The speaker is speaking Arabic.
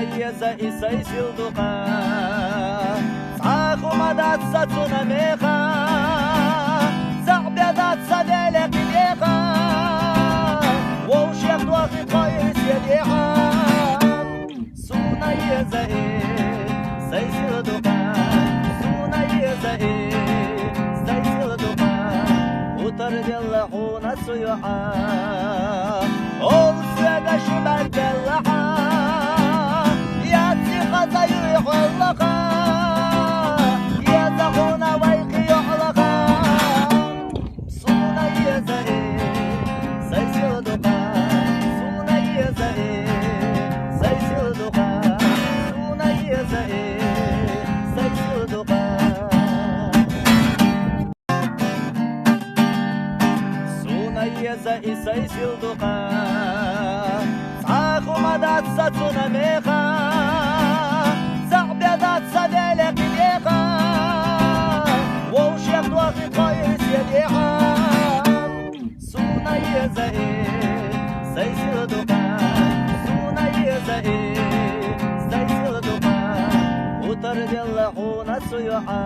يزا إساي سيلدوكا صاخو مدات ساتسونا ميخا زعبيدات سادلك ميخا ووش ياخدو أخي قايس يديها سونا يزا إساي سيلدوكا سونا يزا إساي سيلدوكا وترجلحونا سيوحا أولسيغا شبان كاللحا يحلقا يا زغونا ويقي يحلقا سونا يزاي سيسيلدوكا سونا يزاي سيسيلدوكا سونا يزاي سيسيلدوكا سونا يزاي سيسيلدوكا صاخو مدات ساتسونا ميخا زعبيدات سادلك ميخا ووش ياخدو أخي قايس يديها سونا يزاي سيسيلدوكا سونا يزاي سيسيلدوكا وترجلحونا سيوحا